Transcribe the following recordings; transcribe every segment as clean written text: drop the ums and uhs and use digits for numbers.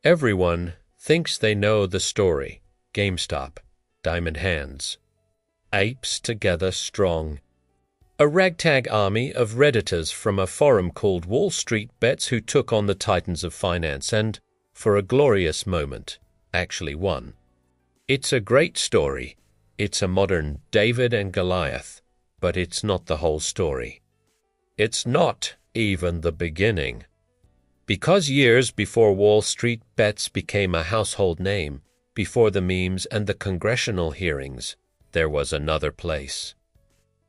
Everyone thinks they know the story. GameStop, Diamond Hands. Apes together strong. A ragtag army of Redditors from a forum called Wall Street Bets who took on the titans of finance and, for a glorious moment, actually won. It's a great story. It's a modern David and Goliath, but it's not the whole story. It's not even the beginning. Because years before Wall Street Bets became a household name, before the memes and the congressional hearings, there was another place.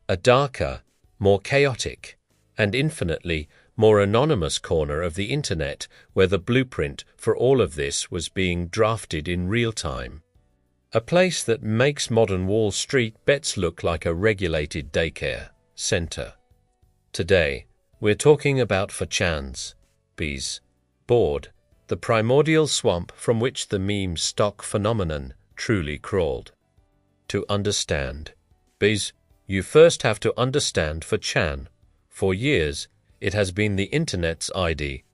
A darker, more chaotic, and infinitely more anonymous corner of the internet where the blueprint for all of this was being drafted in real time. A place that makes modern Wall Street Bets look like a regulated daycare center. Today, we're talking about 4chan's, B's, board, the primordial swamp from which the meme stock phenomenon truly crawled. To understand, B's, you first have to understand 4chan. For years, it has been the internet's ID.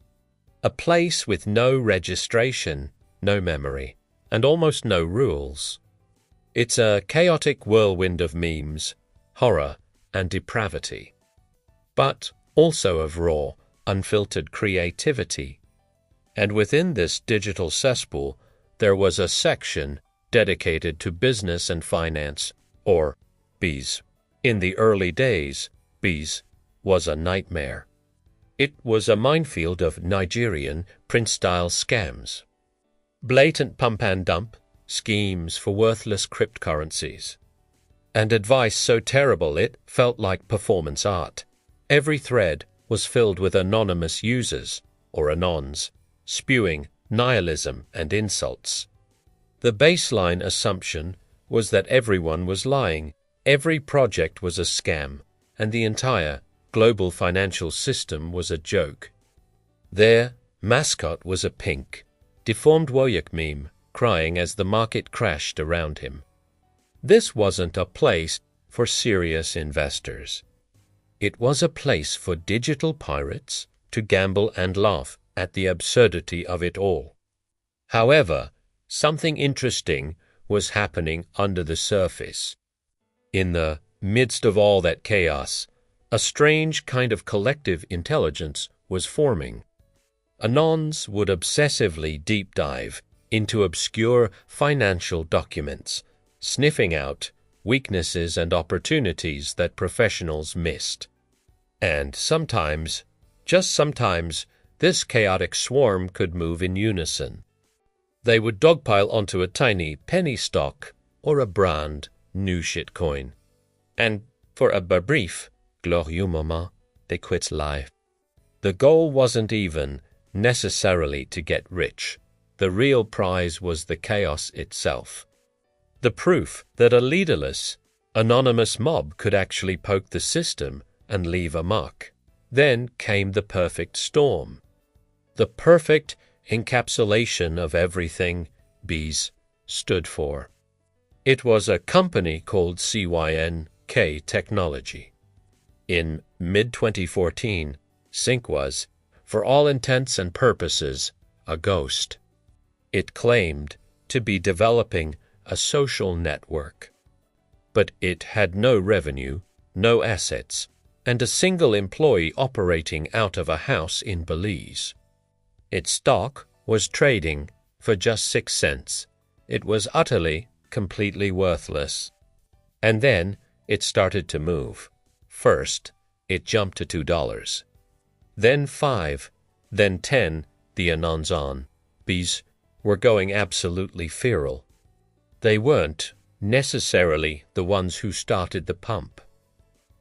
A place with no registration, no memory, and almost no rules. It's a chaotic whirlwind of memes, horror, and depravity. But also of raw, unfiltered creativity. And within this digital cesspool, there was a section dedicated to business and finance, or B's. In the early days, B's was a nightmare. It was a minefield of Nigerian print-style scams. Blatant pump and dump, schemes for worthless cryptocurrencies. And advice so terrible it felt like performance art. Every thread was filled with anonymous users, or anons, spewing nihilism and insults. The baseline assumption was that everyone was lying, every project was a scam, and the entire global financial system was a joke. Their mascot was a pink, deformed Wojak meme, crying as the market crashed around him. This wasn't a place for serious investors. It was a place for digital pirates to gamble and laugh at the absurdity of it all. However, something interesting was happening under the surface. In the midst of all that chaos, a strange kind of collective intelligence was forming. Anons would obsessively deep dive into obscure financial documents, sniffing out weaknesses and opportunities that professionals missed. And sometimes, just sometimes, this chaotic swarm could move in unison. They would dogpile onto a tiny penny stock or a brand new shitcoin. And for a brief, glorieux moment, they quit life. The goal wasn't even necessarily to get rich. The real prize was the chaos itself. The proof that a leaderless, anonymous mob could actually poke the system and leave a mark. Then came the perfect storm. The perfect encapsulation of everything B's stood for. It was a company called CYNK Technology. In mid-2014, Sync was, for all intents and purposes, a ghost. It claimed to be developing a social network. But it had no revenue, no assets, and a single employee operating out of a house in Belize. Its stock was trading for just 6 cents. It was utterly, completely worthless. And then it started to move. First, it jumped to $2. Then 5, then 10, the anons on. B's were going absolutely feral. They weren't necessarily the ones who started the pump.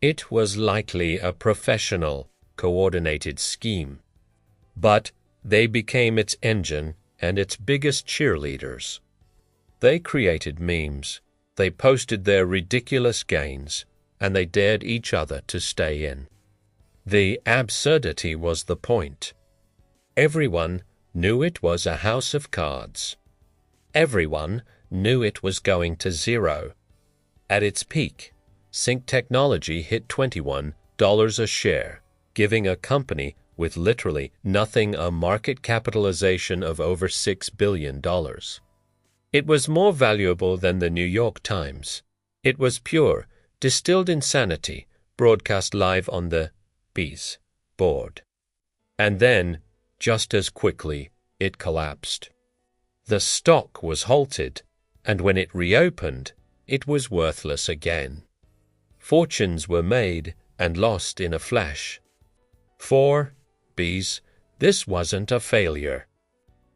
It was likely a professional, coordinated scheme. But they became its engine and its biggest cheerleaders. They created memes, they posted their ridiculous gains, and they dared each other to stay in. The absurdity was the point. Everyone knew it was a house of cards. Everyone knew it was going to zero. At its peak, Sync Technology hit $21 a share, giving a company with literally nothing a market capitalization of over $6 billion. It was more valuable than the New York Times. It was pure, distilled insanity, broadcast live on the Bees board. And then, just as quickly, it collapsed. The stock was halted, and when it reopened, it was worthless again. Fortunes were made and lost in a flash. For Bees, this wasn't a failure.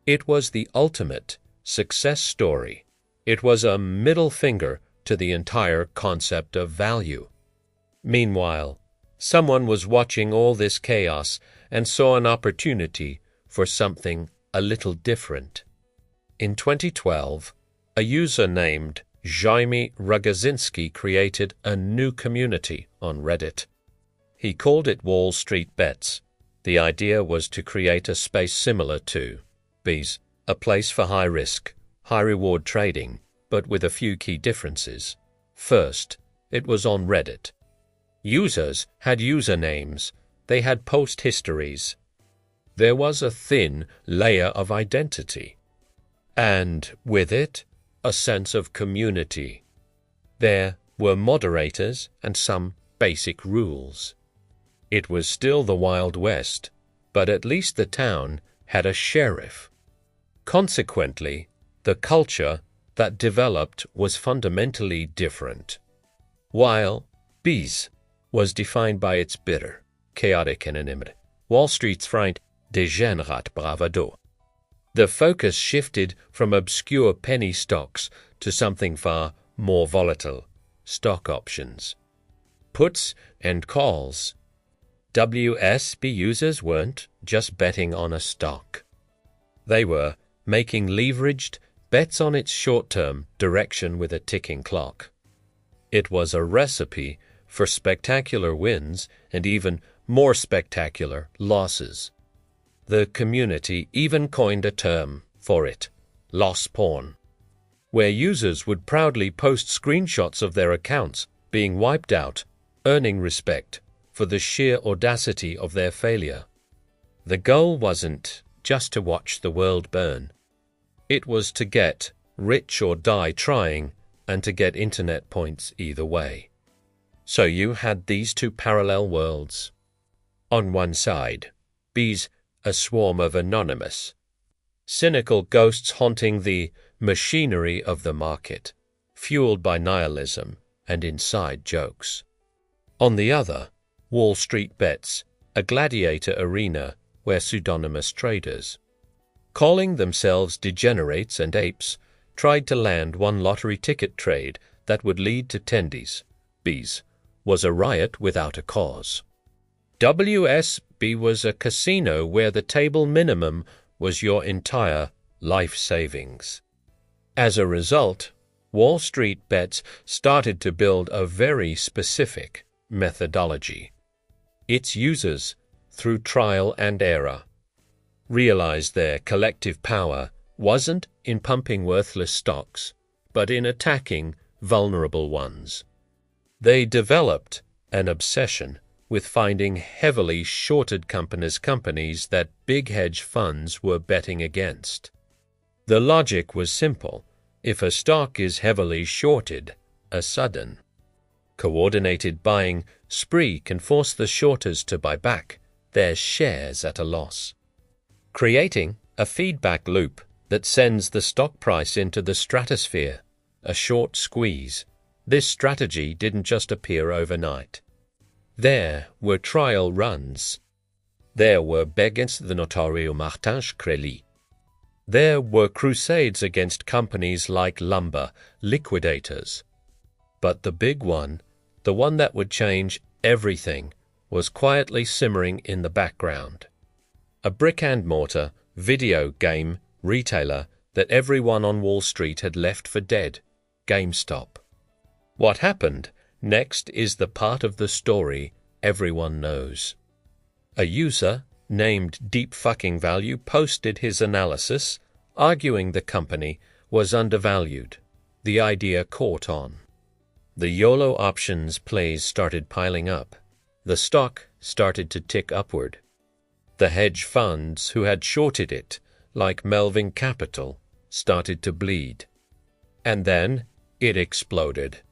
It was the ultimate success story. It was a middle finger to the entire concept of value. Meanwhile, someone was watching all this chaos and saw an opportunity for something a little different. In 2012, a user named Jaime Ragazinski created a new community on Reddit. He called it Wall Street Bets. The idea was to create a space similar to Bees, a place for high-risk, high-reward trading, but with a few key differences. First, it was on Reddit. Users had usernames. They had post histories. There was a thin layer of identity. And with it, a sense of community. There were moderators and some basic rules. It was still the Wild West, but at least the town had a sheriff. Consequently, the culture that developed was fundamentally different. While Bees was defined by its bitter, chaotic anonymity, Wall Street's frank, dégénérate bravado. The focus shifted from obscure penny stocks to something far more volatile, stock options. Puts and calls. WSB users weren't just betting on a stock. They were making leveraged bets on its short-term direction with a ticking clock. It was a recipe for spectacular wins and even more spectacular losses. The community even coined a term for it, loss porn, where users would proudly post screenshots of their accounts being wiped out, earning respect for the sheer audacity of their failure. The goal wasn't just to watch the world burn. It was to get rich or die trying and to get internet points either way. So you had these two parallel worlds. On one side, Bees, a swarm of anonymous, cynical ghosts haunting the machinery of the market, fueled by nihilism and inside jokes. On the other, Wall Street Bets, a gladiator arena where pseudonymous traders, calling themselves degenerates and apes, tried to land one lottery ticket trade that would lead to tendies. Bees was a riot without a cause. WSB was a casino where the table minimum was your entire life savings. As a result, Wall Street Bets started to build a very specific methodology. Its users, through trial and error, realized their collective power wasn't in pumping worthless stocks, but in attacking vulnerable ones. They developed an obsession with finding heavily shorted companies that big hedge funds were betting against. The logic was simple. If a stock is heavily shorted, a sudden, coordinated buying spree can force the shorters to buy back their shares at a loss, creating a feedback loop that sends the stock price into the stratosphere, a short squeeze. This strategy didn't just appear overnight. There were trial runs. There were bets against the notorious Martin Shkreli. There were crusades against companies like Lumber, liquidators. But the big one, the one that would change everything, was quietly simmering in the background. A brick-and-mortar video game retailer that everyone on Wall Street had left for dead, GameStop. What happened next is the part of the story everyone knows. A user named Deep Fucking Value posted his analysis, arguing the company was undervalued. The idea caught on. The YOLO options plays started piling up. The stock started to tick upward. The hedge funds who had shorted it, like Melvin Capital, started to bleed. And then it exploded.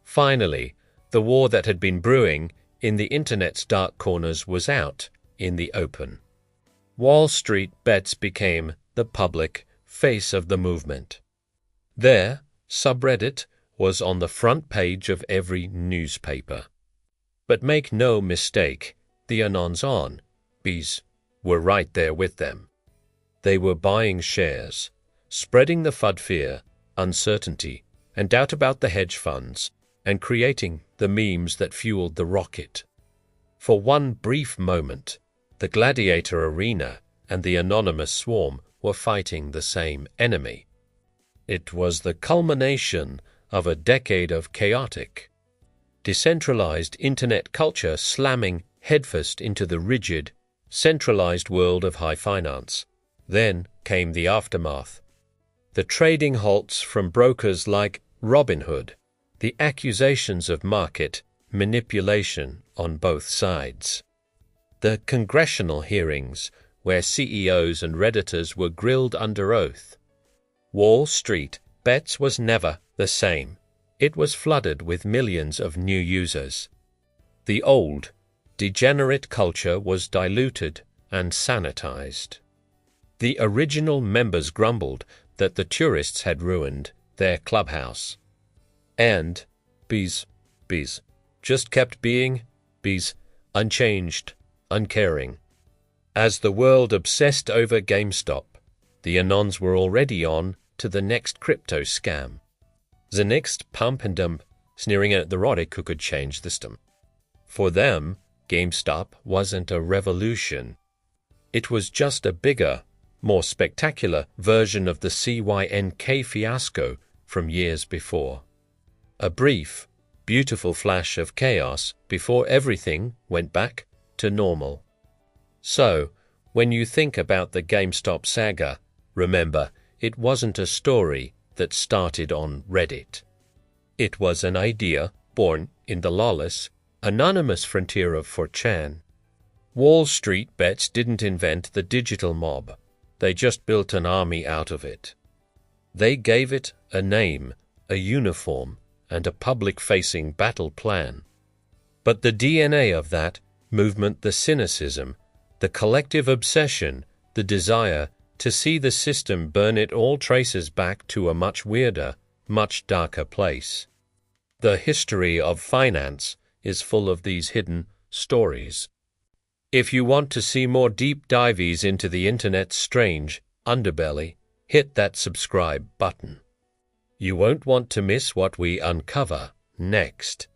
Finally, the war that had been brewing in the Internet's dark corners was out in the open. Wall Street Bets became the public face of the movement. Their subreddit was on the front page of every newspaper. But make no mistake, the Anons-on-Bs were right there with them. They were buying shares, spreading the FUD fear, uncertainty, and doubt about the hedge funds, and creating the memes that fueled the rocket. For one brief moment, the gladiator arena and the anonymous swarm were fighting the same enemy. It was the culmination of a decade of chaotic, decentralized internet culture slamming headfirst into the rigid, centralized world of high finance. Then came the aftermath. The trading halts from brokers like Robinhood, the accusations of market manipulation on both sides, the congressional hearings where CEOs and Redditors were grilled under oath. Wall Street Bets was never the same. It was flooded with millions of new users. The old, degenerate culture was diluted and sanitized. The original members grumbled that the tourists had ruined their clubhouse. And Bs just kept being Bs, unchanged, uncaring. As the world obsessed over GameStop, the Anons were already on to the next crypto scam. The next pump and dump, sneering at the Roddick who could change the system. For them, GameStop wasn't a revolution. It was just a bigger, more spectacular version of the CYNK fiasco from years before. A brief, beautiful flash of chaos before everything went back to normal. So, when you think about the GameStop saga, remember, it wasn't a story that started on Reddit. It was an idea born in the lawless, anonymous frontier of 4chan. Wall Street Bets didn't invent the digital mob. They just built an army out of it. They gave it a name, a uniform, and a public-facing battle plan. But the DNA of that movement, the cynicism, the collective obsession, the desire to see the system burn, it all traces back to a much weirder, much darker place. The history of finance is full of these hidden stories. If you want to see more deep dives into the internet's strange underbelly, hit that subscribe button. You won't want to miss what we uncover next.